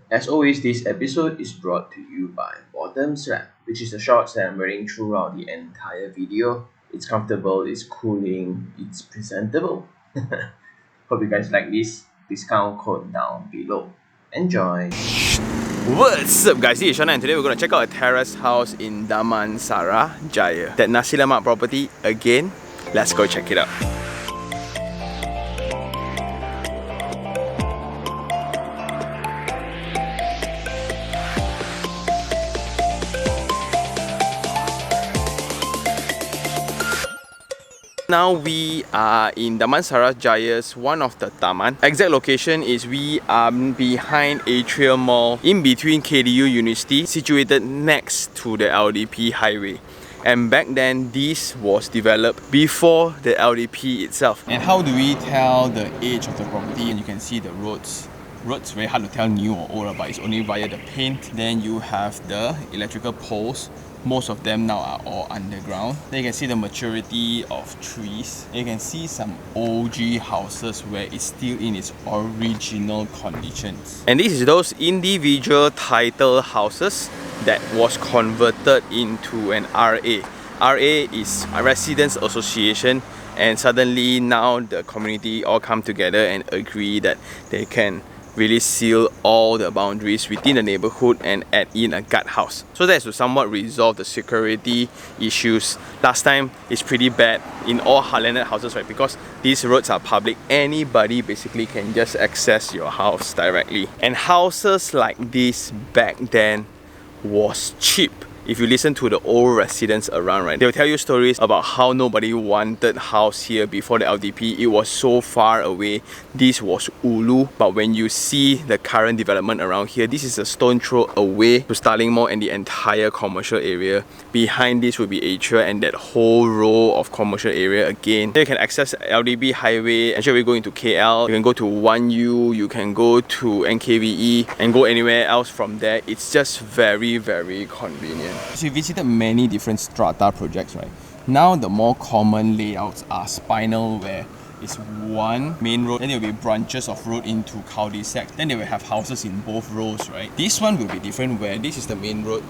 As always, this episode is brought to you by Bottom-Sara, which is the shorts that I'm wearing throughout the entire video. It's comfortable, it's cooling, it's presentable. Hope you guys like this. Discount code down below. Enjoy! What's up guys, this is Shana and today we're going to check out a terrace house in Damansara Jaya. That nasi lemak property again. Let's go check it out. Now we are in Damansara Jaya's one of the taman. Exact location is we are behind Atrium Mall, in between KDU University, situated next to the LDP highway. And back then, this was developed before the LDP itself. And how do we tell the age of the property? And you can see the roads. Roads very hard to tell new or old, but it's only via the paint. Then you have the electrical poles. Most of them now are all underground. Then you can see the maturity of trees. You can see some OG houses where it's still in its original conditions. And this is those individual title houses that was converted into an RA. RA is a Residents Association, and suddenly now the community all come together and agree that they can really seal all the boundaries within the neighborhood and add in a guard house. So that's to somewhat resolve the security issues. Last time it's pretty bad in all landed houses, right? Because these roads are public, anybody basically can just access your house directly. And houses like this back then was cheap. If you listen to the old residents around, right, they'll tell you stories about how nobody wanted house here before the LDP. It was so far away. This was ulu. But when you see the current development around here, this is a stone throw away to Starling Mall and the entire commercial area. Behind this will be Atria and that whole row of commercial area again. Then you can access LDB highway and straight away go into KL. You can go to 1U, you can go to NKVE and go anywhere else from there. It's just very, very convenient. So we visited many different strata projects, right? Now the more common layouts are spinal, where it's one main road, then there will be branches of road into cul-de-sac, then they will have houses in both rows, right? This one will be different, where this is the main road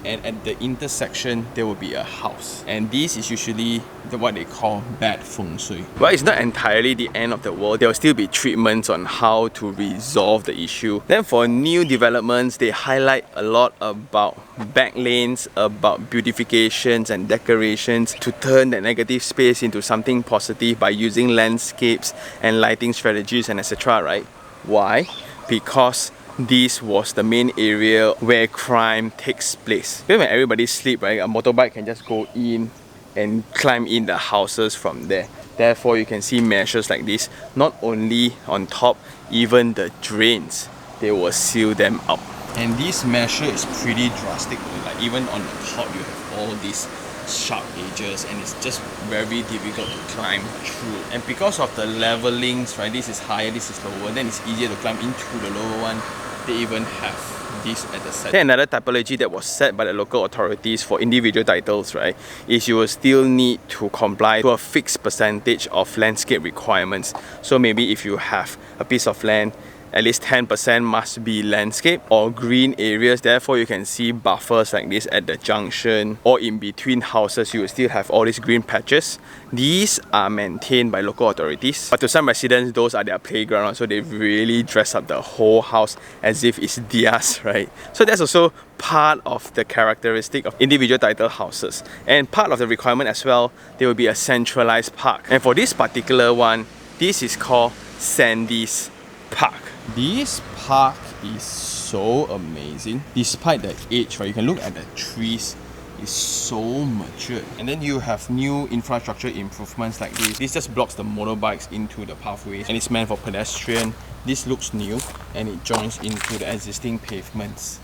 and at the intersection there will be a house, and this is usually what they call bad feng shui. Well, it's not entirely the end of the world. There will still be treatments on how to resolve the issue. Then for new developments, they highlight a lot about backlanes, about beautifications and decorations to turn the negative space into something positive by using landscapes and lighting strategies and etc. Right? Why? Because this was the main area where crime takes place. When everybody sleep, right, a motorbike can just go in and climb in the houses from there. Therefore, you can see measures like this. Not only on top, even the drains, they will seal them up. And this measure is pretty drastic. Like even on the top, you have all these sharp edges and it's just very difficult to climb through. And because of the levelings, right, this is higher, this is lower, then it's easier to climb into the lower one. They even have this at the side. Then another typology that was set by the local authorities for individual titles, right, is you will still need to comply to a fixed percentage of landscape requirements. So maybe if you have a piece of land, at least 10% must be landscape or green areas. Therefore, you can see buffers like this at the junction or in between houses. You will still have all these green patches. These are maintained by local authorities. But to some residents, those are their playground. So they really dress up the whole house as if it's theirs, right? So that's also part of the characteristic of individual title houses. And part of the requirement as well, there will be a centralized park. And for this particular one, this is called Sandy's Park. This park is so amazing. Despite the age, right, you can look at the trees, it's so matured. And then you have new infrastructure improvements like this. This just blocks the motorbikes into the pathways and it's meant for pedestrian. This looks new and it joins into the existing pavements.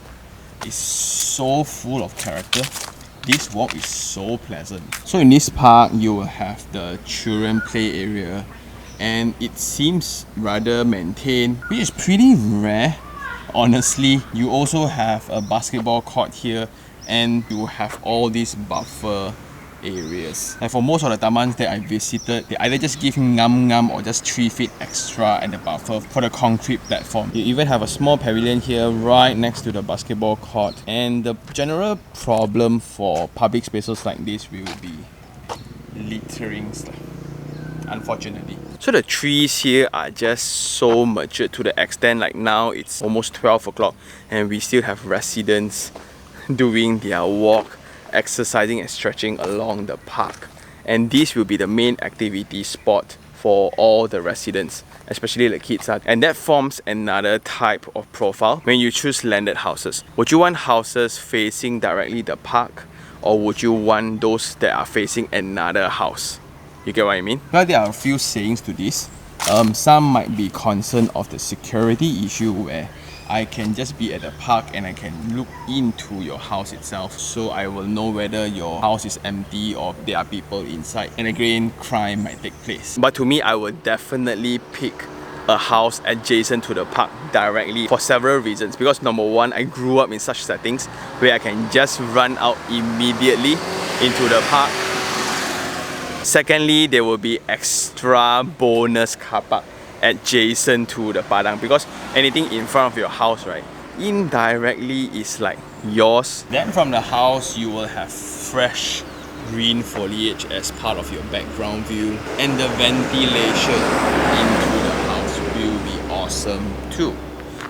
It's so full of character. This walk is so pleasant. So in this park, you will have the children play area, and it seems rather maintained, which is pretty rare, honestly. You also have a basketball court here, and you have all this buffer areas. And for most of the tamans that I visited, they either just give ngam or just 3 feet extra at the buffer for the concrete platform. You even have a small pavilion here right next to the basketball court. And the general problem for public spaces like this will be littering, unfortunately. So the trees here are just so matured to the extent like now it's almost 12 o'clock and we still have residents doing their walk, exercising and stretching along the park. And this will be the main activity spot for all the residents, especially the kids. And that forms another type of profile when you choose landed houses. Would you want houses facing directly the park, or would you want those that are facing another house? You get what I mean? Well, there are a few sayings to this. Some might be concerned of the security issue where I can just be at the park and I can look into your house itself, so I will know whether your house is empty or there are people inside, and again, crime might take place. But to me, I would definitely pick a house adjacent to the park directly for several reasons. Because number one, I grew up in such settings where I can just run out immediately into the park. Secondly, there will be extra bonus car park adjacent to the padang, because anything in front of your house, right, indirectly is like yours. Then from the house, you will have fresh green foliage as part of your background view, and the ventilation into the house will be awesome too.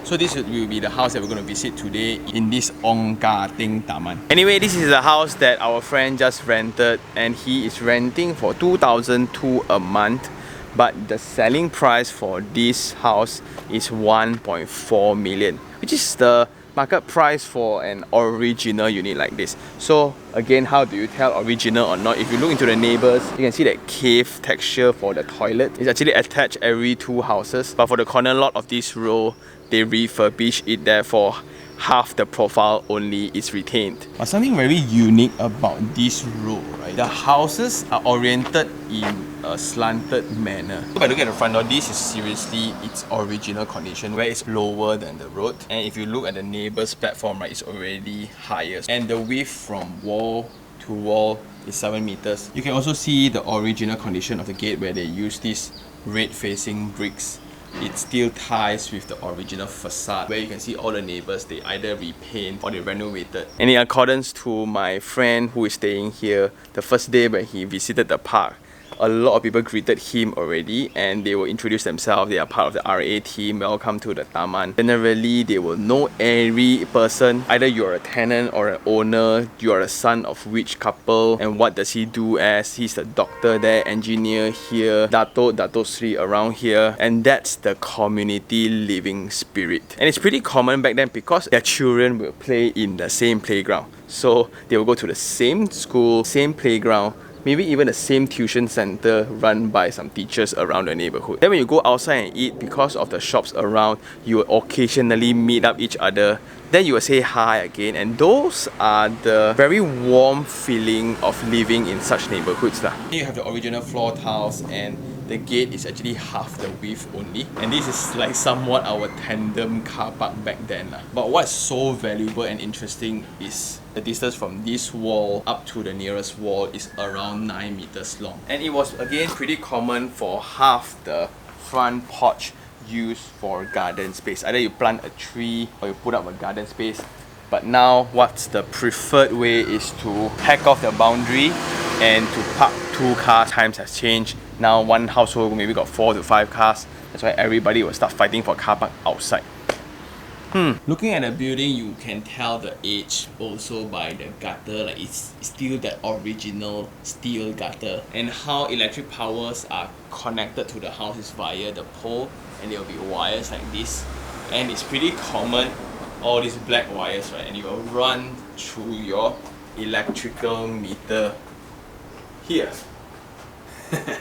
So this will be the house that we're going to visit today in this Ong Ka Ting Taman. Anyway, this is the house that our friend just rented, and he is renting for 2,200 a month. But the selling price for this house is 1.4 million, which is the market price for an original unit like this. So again, how do you tell original or not? If you look into the neighbors, you can see that cave texture for the toilet. It's actually attached every 2 houses, but for the corner lot of this row, they refurbish it, therefore half the profile only is retained. But something very unique about this row, right? The houses are oriented in a slanted manner. So by looking at the front door, this is seriously its original condition, where it's lower than the road. And if you look at the neighbor's platform, right, it's already higher. And the width from wall to wall is 7 meters. You can also see the original condition of the gate, where they use these red facing bricks. It still ties with the original facade, where you can see all the neighbors, they either repaint or they renovated. And in accordance to my friend who is staying here, the first day when he visited the park, a lot of people greeted him already, and they will introduce themselves. They are part of the RA team. Welcome to the Taman. Generally, they will know every person. Either you're a tenant or an owner, you are a son of which couple, and what does he do as. He's a doctor there, engineer here, Dato Sri around here. And that's the community living spirit. And it's pretty common back then because their children will play in the same playground. So they will go to the same school, same playground, maybe even the same tuition center run by some teachers around the neighborhood. Then when you go outside and eat, because of the shops around, you will occasionally meet up each other. Then you will say hi again, and those are the very warm feeling of living in such neighborhoods. You have the original floor tiles, and the gate is actually half the width only. And this is like somewhat our tandem car park back then. But what's so valuable and interesting is the distance from this wall up to the nearest wall is around 9 meters long. And it was again pretty common for half the front porch used for garden space. Either you plant a tree or you put up a garden space. But now what's the preferred way is to hack off the boundary and to park 2 cars. Times has changed. Now one household maybe got 4 to 5 cars. That's why everybody will start fighting for car park outside. Looking at the building, you can tell the age also by the gutter. Like it's still that original steel gutter. And how electric powers are connected to the house is via the pole, and there will be wires like this. And it's pretty common, all these black wires, right? And you will run through your electrical meter here.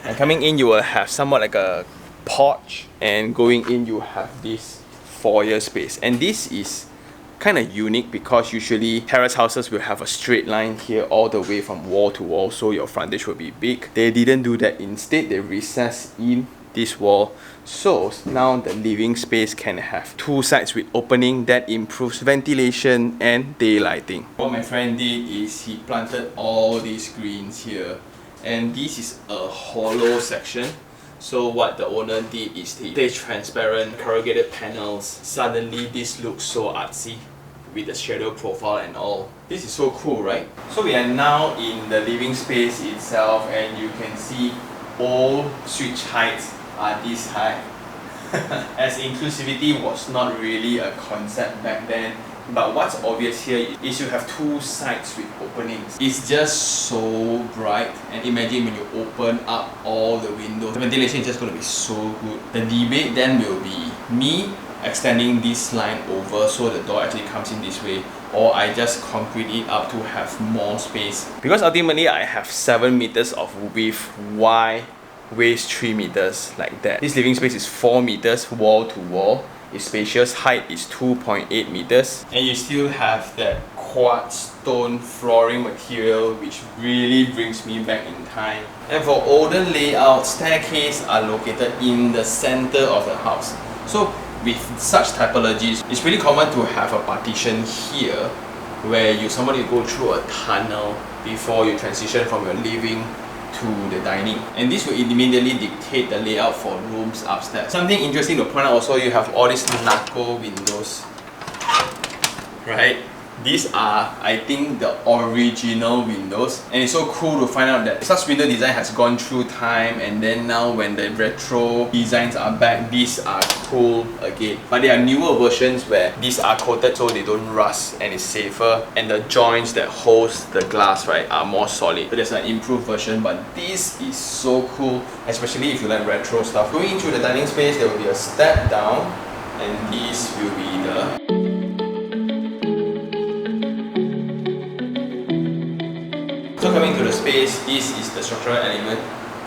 And coming in, you will have somewhat like a porch, and going in, you have this foyer space. And this is kind of unique because usually terrace houses will have a straight line here all the way from wall to wall, so your frontage will be big. They didn't do that. Instead, they recessed in this wall. So now the living space can have two sides with opening that improves ventilation and daylighting. What my friend did is he planted all these greens here, and this is a hollow section. So what the owner did is they placed transparent corrugated panels. Suddenly this looks so artsy with the shadow profile and all. This is so cool, right? So we are now in the living space itself, and you can see all switch heights are this high. As inclusivity was not really a concept back then, but what's obvious here is you have two sides with openings. It's just so bright, and imagine when you open up all the windows, the ventilation is just going to be so good. The debate then will be me extending this line over so the door actually comes in this way, or I just concrete it up to have more space. Because ultimately I have 7 meters of width, why waste 3 meters like that? This living space is 4 meters wall to wall. Its spacious height is 2.8 meters, and you still have that quartz stone flooring material, which really brings me back in time. And for older layouts, staircases are located in the center of the house. So with such typologies, it's really common to have a partition here where somebody go through a tunnel before you transition from your living to the dining, and this will immediately dictate the layout for rooms upstairs. Something interesting to point out also, you have all these knuckle windows, right? These are, I think, the original windows, and it's so cool to find out that such window design has gone through time, and then now when the retro designs are back, these are cool again. But there are newer versions where these are coated so they don't rust and it's safer, and the joints that holds the glass, right, are more solid. So there's an improved version, but this is so cool, especially if you like retro stuff. Going into the dining space, there will be a step down, and this will be the So coming to the space, this is the structural element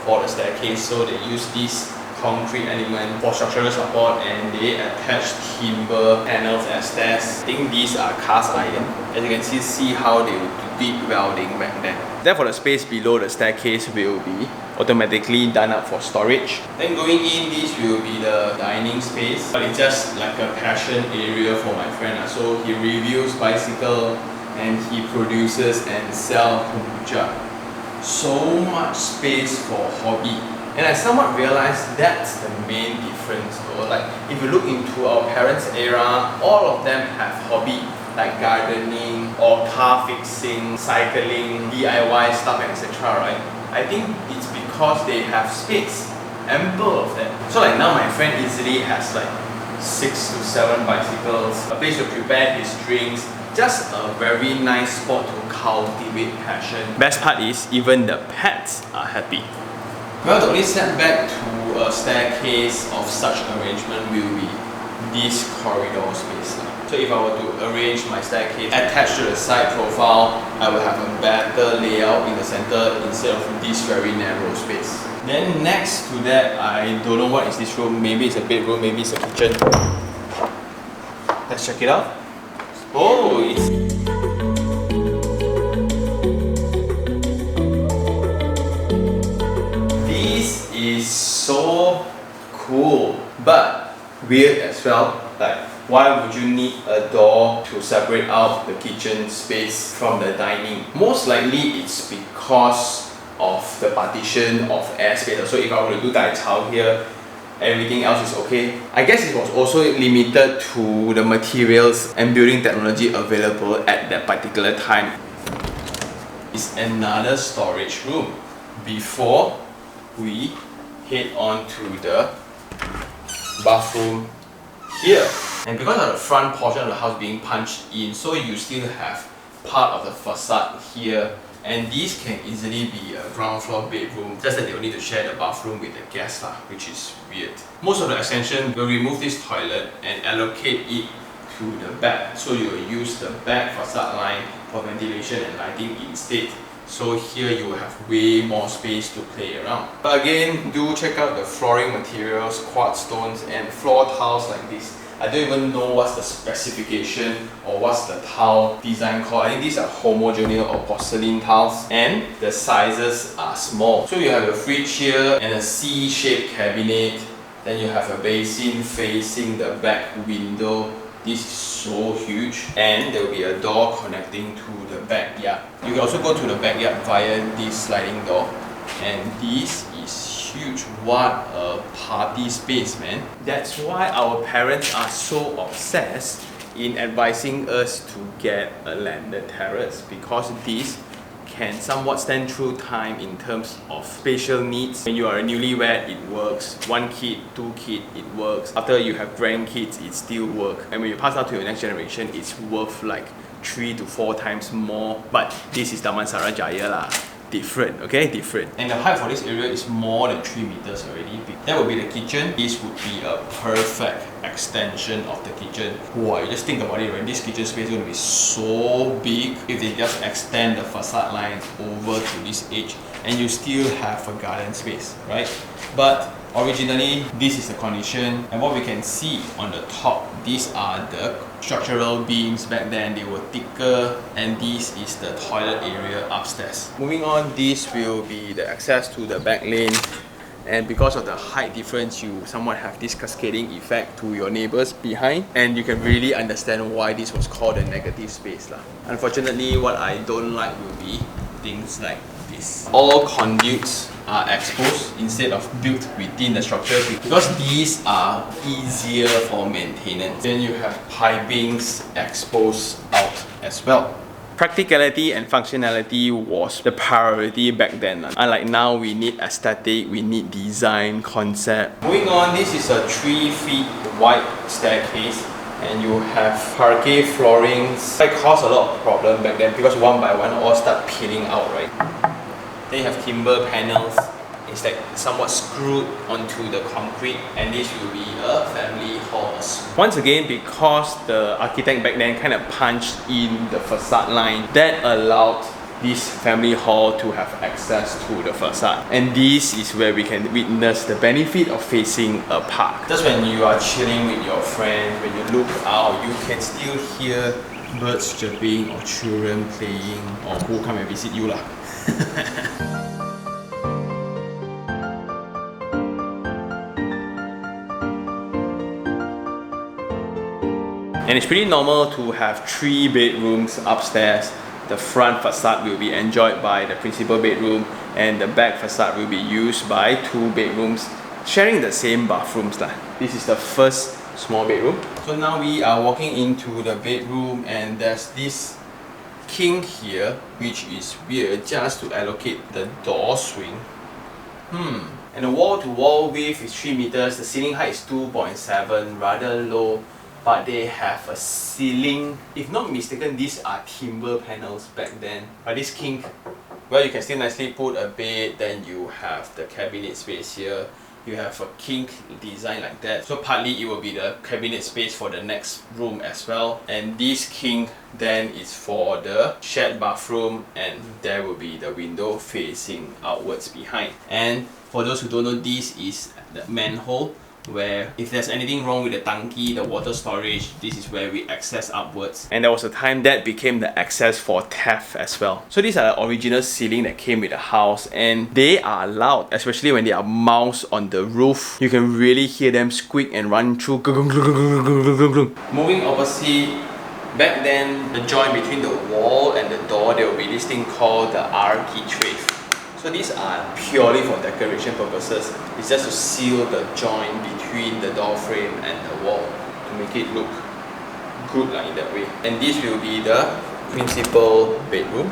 for the staircase. So they use this concrete element for structural support, and they attach timber panels as stairs. I think these are cast iron. As you can see how they would deep welding back then. Therefore the space below the staircase will be automatically done up for storage. Then going in, this will be the dining space, but it's just like a passion area for my friend. So he reviews bicycle, and he produces and sells kombucha. So much space for hobby, and I somewhat realized that's the main difference though. Like if you look into our parents' era, all of them have hobby like gardening or car fixing, cycling, DIY stuff, etc. Right? I think it's because they have space, ample of them. So like now my friend easily has like 6 to 7 bicycles, a place to prepare his drinks. Just a very nice spot to cultivate passion. Best part is even the pets are happy. Well, the only setback to a staircase of such arrangement will be this corridor space. So if I were to arrange my staircase attached to the side profile, I will have a better layout in the center instead of this very narrow space. Then next to that, I don't know what is this room. Maybe it's a bedroom, maybe it's a kitchen. Let's check it out. Oh, this is so cool, but weird as well. Like, why would you need a door to separate out the kitchen space from the dining? Most likely it's because of the partition of airspace. So if I were to do Dai Chao here, everything else is okay. I guess it was also limited to the materials and building technology available at that particular time. It's another storage room before we head on to the bathroom here. And because of the front portion of the house being punched in, so you still have part of the facade here. And these can easily be a ground floor bedroom, just that they will need to share the bathroom with the guests, which is weird. Most of the extension will remove this toilet and allocate it to the back. So you will use the back facade line for ventilation and lighting instead. So here you will have way more space to play around. But again, do check out the flooring materials, quartz stones and floor tiles like this. I don't even know what's the specification or what's the tile design called. I think these are homogeneous or porcelain tiles, and the sizes are small. So you have a fridge here and a C-shaped cabinet. Then you have a basin facing the back window. This is so huge, and there will be a door connecting to the backyard. You can also go to the backyard via this sliding door, and this is huge. What a party space, man. That's why our parents are so obsessed in advising us to get a landed terrace, because this can somewhat stand through time in terms of spatial needs. When you are a newlywed, it works. 1 kid, 2 kid, it works. After you have grandkids, it still works. And when you pass out to your next generation, it's worth like 3 to 4 times more. But this is Damansara Jaya lah. Different, okay? Different. And the height for this area is more than 3 meters already. That would be the kitchen. This would be a perfect extension of the kitchen. Wow, you just think about it, right? This kitchen space is going to be so big if they just extend the facade line over to this edge, and you still have a garden space, right? But originally, this is the condition, and what we can see on the top, these are the structural beams. Back then they were thicker, and this is the toilet area upstairs. Moving on, this will be the access to the back lane, and because of the height difference, you somewhat have this cascading effect to your neighbors behind, and you can really understand why this was called a negative space lah. Unfortunately, what I don't like will be things like this. All conduits are exposed instead of built within the structure, because these are easier for maintenance. Then you have pipings exposed out as well. Practicality and functionality was the priority back then. Unlike now, we need aesthetic, we need design, concept. Moving on, this is a 3 feet wide staircase, and you have parquet floorings. That caused a lot of problem back then because one by one all start peeling out, right? Then you have timber panels. It's like somewhat screwed onto the concrete, and this will be a family hall. Once again, because the architect back then kind of punched in the facade line, that allowed this family hall to have access to the facade. And this is where we can witness the benefit of facing a park. Just when you are chilling with your friends, when you look out, you can still hear birds chirping or children playing, or who come and visit you lah. And it's pretty normal to have 3 bedrooms upstairs. The front facade will be enjoyed by the principal bedroom, and the back facade will be used by 2 bedrooms sharing the same bathrooms lah. This is the first small bedroom. So now we are walking into the bedroom, and there's this king here, which is weird, just to allocate the door swing. And the wall-to-wall width is 3 meters. The ceiling height is 2.7, rather low. But they have a ceiling. If not mistaken, these are timber panels back then. But this king, well, you can still nicely put a bed. Then you have the cabinet space here. You have a king design like that. So partly it will be the cabinet space for the next room as well. And this king then is for the shared bathroom, and there will be the window facing outwards behind. And for those who don't know, this is the manhole, where if there's anything wrong with the tangki, the water storage, this is where we access upwards. And there was a time that became the access for theft as well. So these are the original ceiling that came with the house, and they are loud, especially when they are mounted on the roof. You can really hear them squeak and run through. Moving opposite, back then the joint between the wall and the door, there will be this thing called the architrave. So these are purely for decoration purposes. It's just to seal the joint between the door frame and the wall to make it look good like in that way. And this will be the principal bedroom.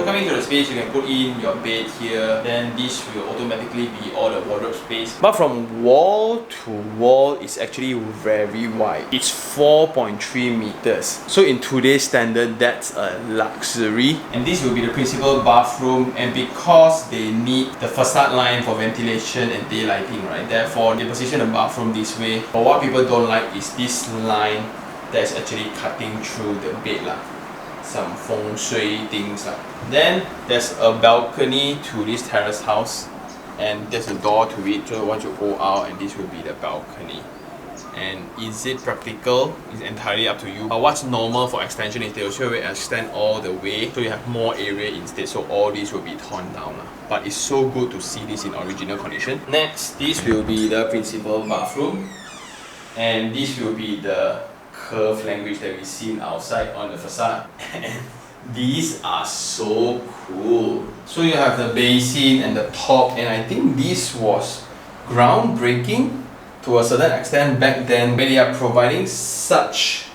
Coming to the space, you can put in your bed here. Then this will automatically be all the wardrobe space. But from wall to wall, it's actually very wide. It's 4.3 meters. So in today's standard, that's a luxury. And this will be the principal bathroom. And because they need the facade line for ventilation and daylighting, right? Therefore, they position the bathroom this way. But what people don't like is this line that's actually cutting through the bed lah. some feng shui things. Then there's a balcony to this terrace house, and there's a door to it, so once you go out, and this will be the balcony. And is it practical? It's entirely up to you. What's normal for extension is they will extend all the way, so you have more area instead, so all these will be torn down. But it's so good to see this in original condition. Next, this will be the principal bathroom, and this will be the curved language that we see outside on the facade. And these are so cool. So you have the basin and the top, and I think this was groundbreaking to a certain extent back then, when they are providing such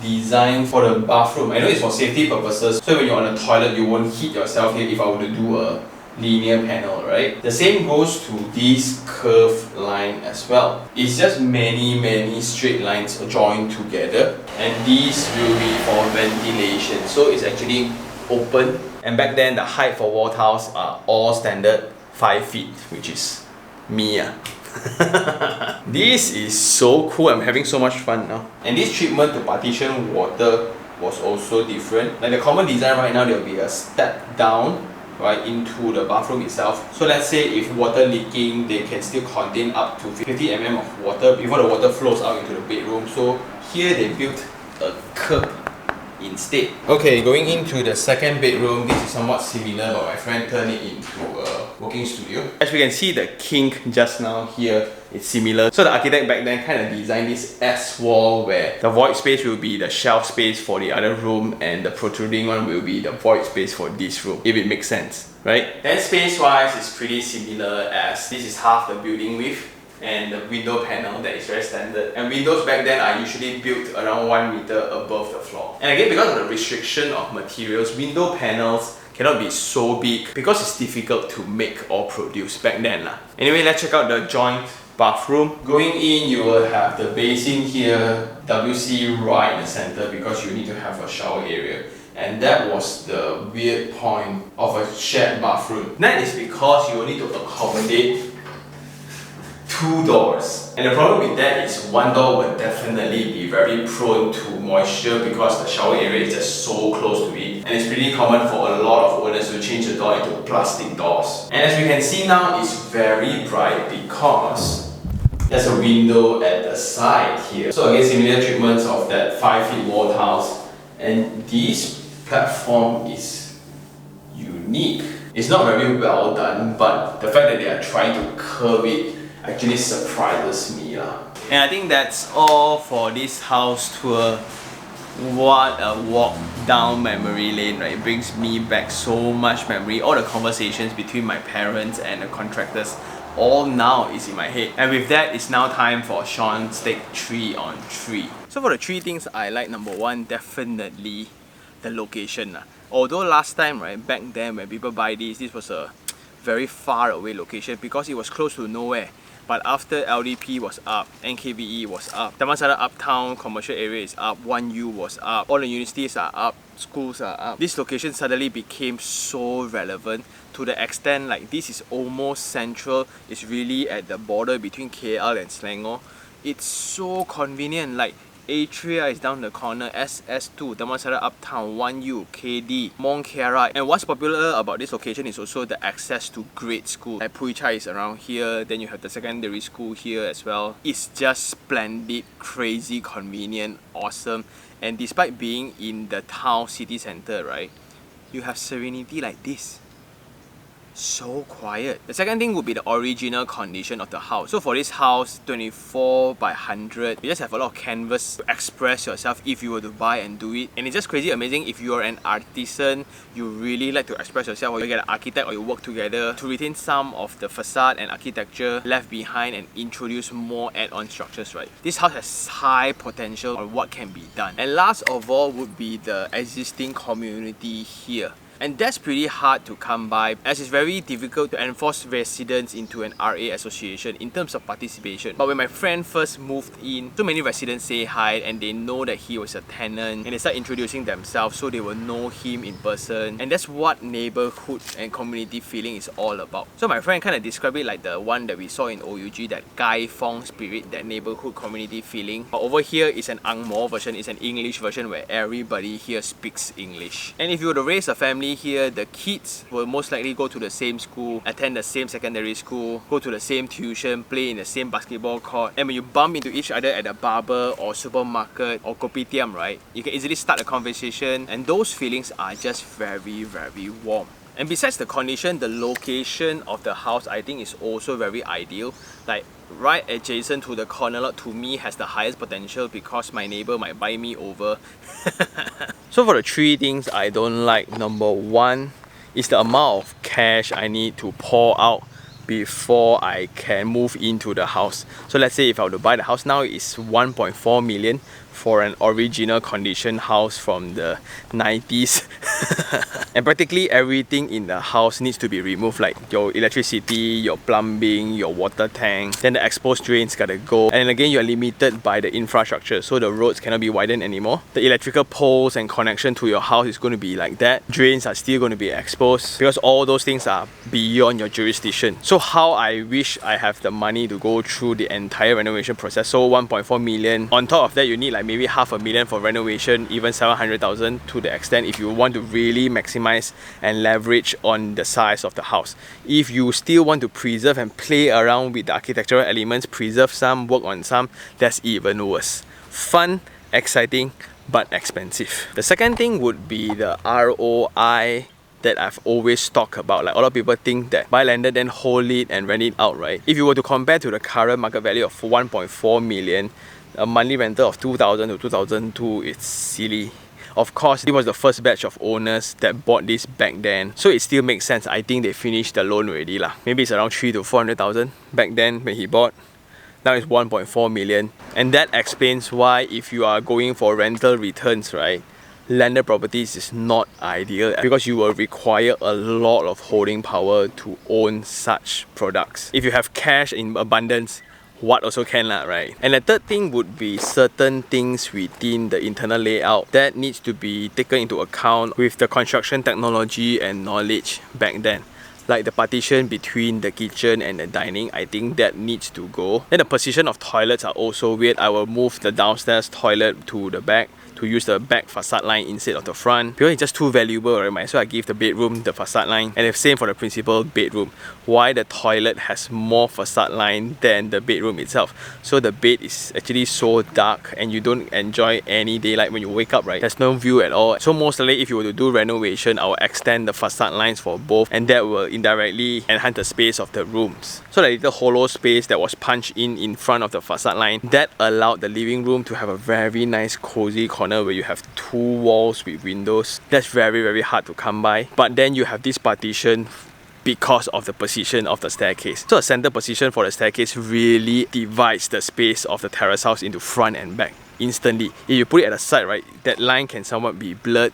design for the bathroom. I know it's for safety purposes, so when you're on a toilet you won't hit yourself here if I were to do a linear panel, right? The same goes to this curved line as well. It's just many straight lines joined together, and these will be for ventilation, so it's actually open. And back then the height for wall tiles are all standard 5 feet, which is me. This is so cool. I'm having so much fun now. And this treatment to partition water was also different. Like the common design right now, there will be a step down right into the bathroom itself. So let's say if water leaking, they can still contain up to 50 mm of water before the water flows out into the bedroom. So here they built a curb instead. Okay, going into the second bedroom, this is somewhat similar, but my friend turned it into a working studio. As we can see, the kink just now here is similar. So the architect back then kind of designed this S wall where the void space will be the shelf space for the other room, and the protruding one will be the void space for this room, if it makes sense, right? Then space wise, it's pretty similar, as this is half the building width, and the window panel that is very standard. And windows back then are usually built around 1 meter above the floor. And again, because of the restriction of materials, window panels cannot be so big because it's difficult to make or produce back then. Anyway, let's check out the joint bathroom. Going in, you will have the basin here, WC right in the center because you need to have a shower area. And that was the weird point of a shared bathroom. That is because you will need to accommodate 2 doors. And the problem with that is one door will definitely be very prone to moisture because the shower area is just so close to it. And it's pretty common for a lot of owners to change the door into plastic doors. And as we can see now, it's very bright because there's a window at the side here. So again, similar treatments of that 5 feet wall tiles. And this platform is unique. It's not very well done, but the fact that they are trying to curve it actually surprises me. And I think that's all for this house tour. What a walk down memory lane, right? It brings me back so much memory. All the conversations between my parents and the contractors, all now is in my head. And with that, it's now time for Sean's take 3 on 3. So for the 3 things I like, number 1, definitely the location. Although last time, right, back then when people buy this was a very far away location because it was close to nowhere. But after LDP was up, NKVE was up, Damansara Uptown commercial area is up, 1U was up, all the universities are up, schools are up. This location suddenly became so relevant to the extent like this is almost central. It's really at the border between KL and Selangor. It's so convenient, like Atria is down the corner, SS2, Damansara Uptown, 1U, KD, Mont Kiara. And what's popular about this location is also the access to great schools. Like Pui Chai is around here, then you have the secondary school here as well. It's just splendid, crazy, convenient, awesome. And despite being in the town city center, right, you have serenity like this. So quiet. The second thing would be the original condition of the house. So for this house, 24 by 100, you just have a lot of canvas to express yourself if you were to buy and do it. And it's just crazy amazing if you're an artisan, you really like to express yourself, or you get an architect or you work together to retain some of the facade and architecture left behind and introduce more add-on structures, right? This house has high potential on what can be done. And last of all would be the existing community here. And that's pretty hard to come by, as it's very difficult to enforce residents into an RA association in terms of participation. But when my friend first moved in, so many residents say hi and they know that he was a tenant, and they start introducing themselves so they will know him in person. And that's what neighborhood and community feeling is all about. So my friend kind of described it like the one that we saw in OUG, that Gai Fong spirit, that neighborhood community feeling. But over here is an Ang Mo version, it's an English version where everybody here speaks English. And if you were to raise a family here, the kids will most likely go to the same school, attend the same secondary school, go to the same tuition, play in the same basketball court. And when you bump into each other at a barber or supermarket or kopitiam, right, you can easily start a conversation, and those feelings are just very, very warm. And besides the condition, the location of the house I think is also very ideal. Like right adjacent to the corner lot, to me has the highest potential because my neighbor might buy me over. So for the three things I don't like, number one is the amount of cash I need to pour out before I can move into the house. So let's say if I were to buy the house now, it's 1.4 million for an original condition house from the 90s. And practically everything in the house needs to be removed, like your electricity, your plumbing, your water tank. Then the exposed drains gotta go. And again, you're limited by the infrastructure, so the roads cannot be widened anymore. The electrical poles and connection to your house is going to be like that. Drains are still going to be exposed because all those things are beyond your jurisdiction. So how I wish I have the money to go through the entire renovation process. So 1.4 million. On top of that, you need like maybe $500,000 for renovation, even 700,000 to the extent if you want to really maximize and leverage on the size of the house. If you still want to preserve and play around with the architectural elements, preserve some, work on some, that's even worse. Fun, exciting, but expensive. The second thing would be the ROI that I've always talked about. Like a lot of people think that buy landed then hold it and rent it out, right? If you were to compare to the current market value of 1.4 million, a monthly rental of 2000 to 2002, it's silly. Of course, it was the first batch of owners that bought this back then, so it still makes sense. I think they finished the loan already lah. Maybe it's around 300,000 to 400,000 back then when he bought. Now it's 1.4 million, and that explains why if you are going for rental returns, right, landed properties is not ideal because you will require a lot of holding power to own such products. If you have cash in abundance, what also can lah, right? And the third thing would be certain things within the internal layout that needs to be taken into account with the construction technology and knowledge back then. Like the partition between the kitchen and the dining, I think that needs to go. Then the position of toilets are also weird. I will move the downstairs toilet to the back to use the back facade line instead of the front because it's just too valuable, right? Might as well I give the bedroom the facade line, and the same for the principal bedroom. Why the toilet has more facade line than the bedroom itself? So the bed is actually so dark and you don't enjoy any daylight when you wake up, right? There's no view at all. So most likely if you were to do renovation, I will extend the facade lines for both, and that will indirectly enhance the space of the rooms. So that little hollow space that was punched in front of the facade line, that allowed the living room to have a very nice cozy corner where you have two walls with windows. That's very, very hard to come by. But then you have this partition because of the position of the staircase. So the center position for the staircase really divides the space of the terrace house into front and back instantly. If you put it at the side, right, that line can somewhat be blurred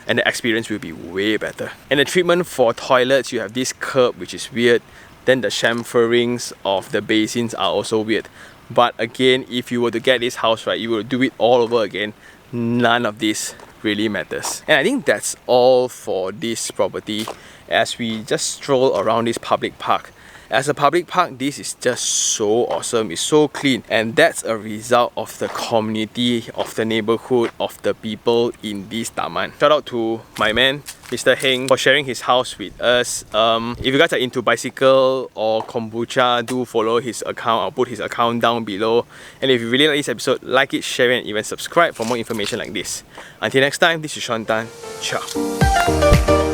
and the experience will be way better. And the treatment for toilets, you have this curb which is weird. Then the chamferings of the basins are also weird. But again, if you were to get this house, right, you will do it all over again. None of this really matters. And I think that's all for this property as we just stroll around this public park. As a public park, this is just so awesome. It's so clean, and that's a result of the community, of the neighborhood, of the people in this taman. Shout out to my man, Mr. Heng, for sharing his house with us. If you guys are into bicycle or kombucha, do follow his account. I'll put his account down below. And if you really like this episode, like it, share it, and even subscribe for more information like this. Until next time, this is Sean Tan. Ciao.